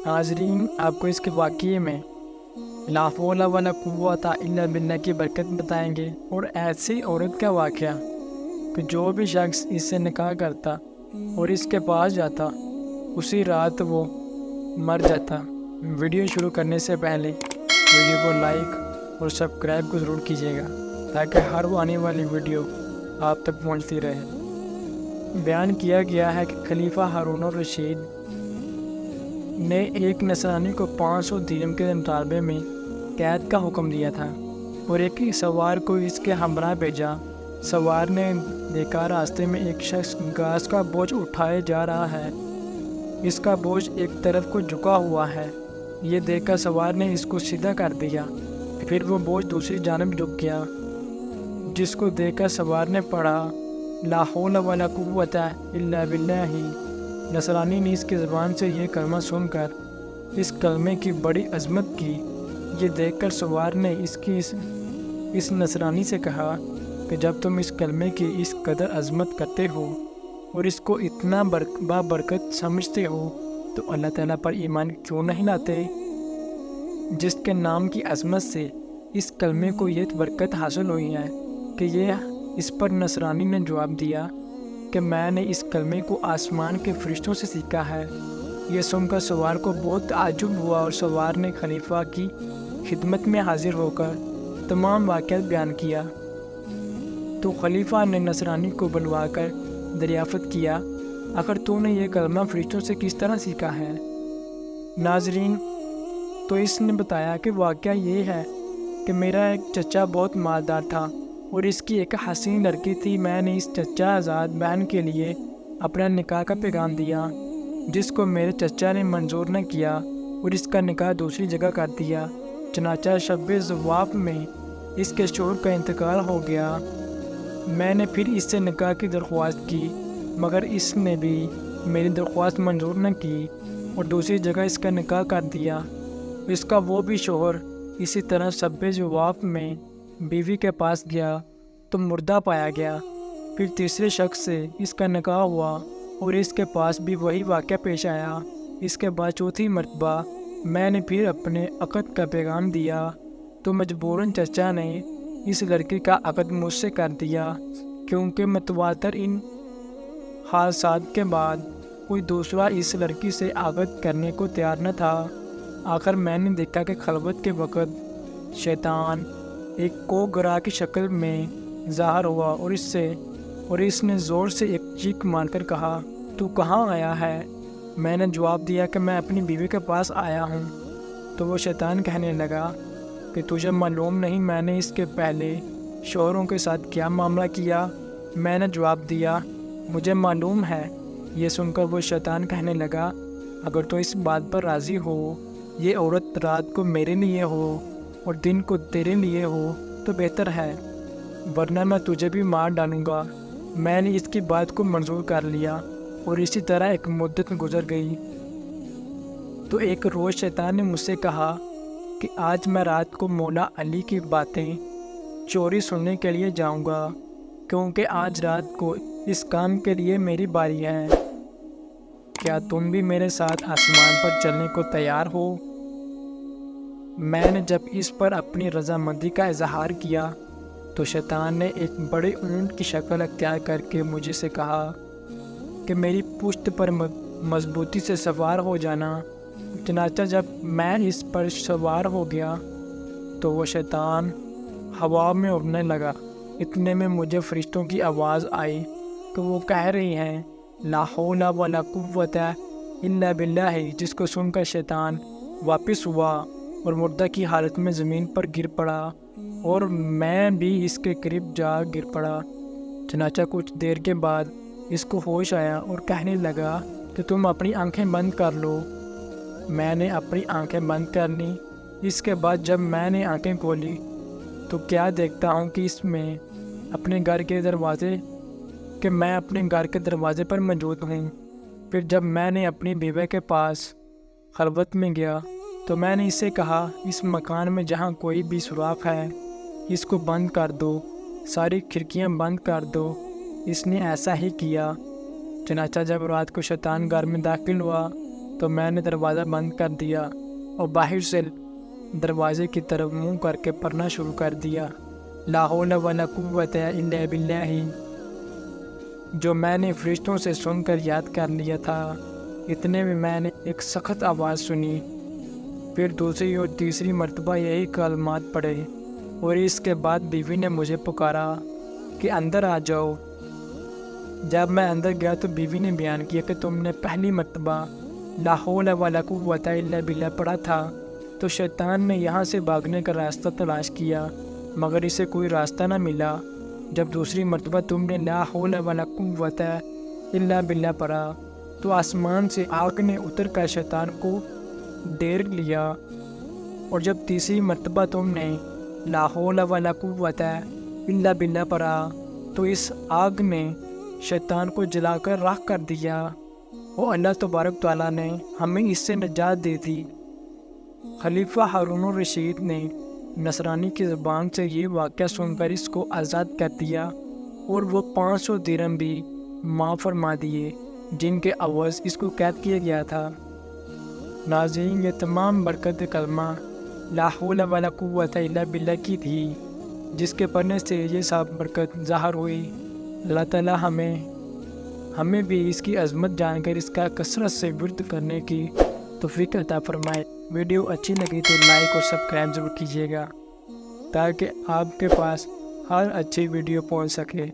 नाज़रीन, आपको इसके वाक़ये में ला हौला वला कुव्वता इल्ला बिल्लाह की बरकत बताएंगे और ऐसी औरत का वाक़या कि जो भी शख्स इससे निकाह करता और इसके पास जाता उसी रात वो मर जाता। वीडियो शुरू करने से पहले वीडियो को लाइक और सब्सक्राइब को ज़रूर कीजिएगा ताकि हर वो आने वाली वीडियो आप तक पहुंचती रहे। बयान किया गया है कि खलीफा हारून रशीद ने एक नसरानी को 500 दिरहम के मुतालबे में कैद का हुक्म दिया था और एक सवार को इसके हमरा भेजा। सवार ने देखा रास्ते में एक शख्स घास का बोझ उठाए जा रहा है। इसका बोझ एक तरफ को झुका हुआ है। ये देखकर सवार ने इसको सीधा कर दिया। फिर वो बोझ दूसरी जानब झुक गया, जिसको देखकर सवार ने पढ़ा ला हौला वला कुव्वता इल्ला बिल्लाही। नसरानी ने इसकी ज़बान से ये कलमा सुनकर इस कलमे की बड़ी अज़मत की। ये देखकर सवार ने इस नसरानी से कहा कि जब तुम इस कलमे की इस कदर अज़मत करते हो और इसको इतना बाबरकत समझते हो तो अल्लाह ताला पर ईमान क्यों नहीं लाते, जिसके नाम की अज़मत से इस कलमे को ये बरकत हासिल हुई है। कि ये इस पर नसरानी ने जवाब दिया कि मैंने इस कलमे को आसमान के फरिश्तों से सीखा है। ये सुनकर सवार को बहुत ताज्जुब हुआ और सवार ने खलीफा की खिदमत में हाजिर होकर तमाम वाक़यात बयान किया। तो खलीफा ने नसरानी को बुलवाकर दरियाफ़त किया, आखिर तूने ये कलमा फरिश्तों से किस तरह सीखा है। नाज़रीन, तो इसने बताया कि वाक़या ये है कि मेरा एक चचा बहुत मालदार था और इसकी एक हसीन लड़की थी। मैंने इस चचा आज़ाद बहन के लिए अपना निकाह का पैगाम दिया, जिसको मेरे चचा ने मंजूर न किया और इसका निकाह दूसरी जगह कर दिया। चनाचा शब ज़वाफ़ में इसके शोहर का इंतकाल हो गया। मैंने फिर इससे निकाह की दरख्वास्त की, मगर इसने भी मेरी दरख्वास्त मंजूर न की और दूसरी जगह इसका निकाह कर दिया। इसका वो भी शोहर इसी तरह शब ज़वाफ़ में बीवी के पास गया तो मुर्दा पाया गया। फिर तीसरे शख्स से इसका निकाह हुआ और इसके पास भी वही वाक़या पेश आया। इसके बाद चौथी मरतबा मैंने फिर अपने अक़द का पैगाम दिया तो मजबूरन चचा ने इस लड़की का अक़द मुझसे कर दिया, क्योंकि मतवातर इन हादसात के बाद कोई दूसरा इस लड़की से अक़द करने को तैयार न था। आखिर मैंने देखा कि खलवत के वक़्त शैतान एक कोगरा की शक्ल में ज़ाहिर हुआ और इसने ज़ोर से एक चीख मारकर कहा, तू कहाँ आया है। मैंने जवाब दिया कि मैं अपनी बीवी के पास आया हूँ। तो वो शैतान कहने लगा कि तुझे मालूम नहीं मैंने इसके पहले शौहरों के साथ क्या मामला किया। मैंने जवाब दिया, मुझे मालूम है। ये सुनकर वो शैतान कहने लगा, अगर तो इस बात पर राज़ी हो, ये औरत रात को मेरे लिए हो और दिन को तेरे लिए हो तो बेहतर है, वरना मैं तुझे भी मार डालूँगा। मैंने इसकी बात को मंजूर कर लिया और इसी तरह एक मुद्दत गुजर गई। तो एक रोज़ शैतान ने मुझसे कहा कि आज मैं रात को मौला अली की बातें चोरी सुनने के लिए जाऊँगा, क्योंकि आज रात को इस काम के लिए मेरी बारी है। क्या तुम भी मेरे साथ आसमान पर चलने को तैयार हो। मैंने जब इस पर अपनी रज़ामंदी का इजहार किया तो शैतान ने एक बड़े ऊंट की शक्ल अख्तियार करके मुझे से कहा कि मेरी पुश्त पर मजबूती से सवार हो जाना। चनाचा जब मैं इस पर सवार हो गया तो वो शैतान हवा में उड़ने लगा। इतने में मुझे फरिश्तों की आवाज़ आई कि वो कह रही हैं ला हौला वला कुव्वता इल्ला बिल्लाही, जिसको सुनकर शैतान वापस हुआ और मुर्दा की हालत में ज़मीन पर गिर पड़ा और मैं भी इसके करीब जा गिर पड़ा। चनाचा कुछ देर के बाद इसको होश आया और कहने लगा कि तुम अपनी आंखें बंद कर लो। मैंने अपनी आंखें बंद कर ली। इसके बाद जब मैंने आंखें खोली तो क्या देखता हूँ कि मैं अपने घर के दरवाज़े पर मौजूद हूँ। फिर जब मैंने अपनी बीवी के पास खलवत में गया तो मैंने इससे कहा, इस मकान में जहाँ कोई भी सुराख है इसको बंद कर दो, सारी खिड़कियाँ बंद कर दो। इसने ऐसा ही किया। चनाचा जब रात को शैतान घर में दाखिल हुआ تو میں نے دروازہ بند کر دیا اور باہر سے دروازے کی طرف منہ کر کے پڑھنا شروع کر دیا، لا حول ولا قوت الا باللہ، جو میں نے فرشتوں سے سن کر یاد کر لیا تھا۔ اتنے میں میں نے ایک سخت آواز سنی، پھر دوسری اور تیسری مرتبہ یہی کلمات پڑھے، اور اس کے بعد بیوی نے مجھے پکارا کہ اندر آ جاؤ۔ جب میں اندر گیا تو بیوی نے بیان کیا کہ تم نے پہلی مرتبہ لا حول ولا قوت الا باللہ پڑھا تھا تو شیطان نے یہاں سے بھاگنے کا راستہ تلاش کیا مگر اسے کوئی راستہ نہ ملا۔ جب دوسری مرتبہ تم نے لا حول ولا قوت الا باللہ پڑھا تو آسمان سے آگ نے اتر کر شیطان کو ڈیر لیا، اور جب تیسری مرتبہ تم نے لا حول ولا قوت الا باللہ پڑھا تو اس آگ نے شیطان کو جلا کر راکھ کر دیا، اور اللہ تبارک تعالیٰ نے ہمیں اس سے نجات دے دی۔ خلیفہ ہارون الرشید نے نصرانی کی زبان سے یہ واقعہ سن کر اس کو آزاد کر دیا، اور وہ 500 درہم بھی معاف فرما دیے جن کے عوض اس کو قید کیا گیا تھا۔ ناظرین، یہ تمام برکت کلمہ لا حول ولا قوت الا باللہ کی تھی، جس کے پڑھنے سے یہ سب برکت ظاہر ہوئی۔ اللہ تعالیٰ ہمیں بھی اس کی عظمت جان کر اس کا کثرت سے ورد کرنے کی توفیق عطا فرمائے۔ ویڈیو اچھی لگی تو لائک اور سبسکرائب ضرور کیجیے گا تاکہ آپ کے پاس ہر اچھی ویڈیو پہنچ سکے۔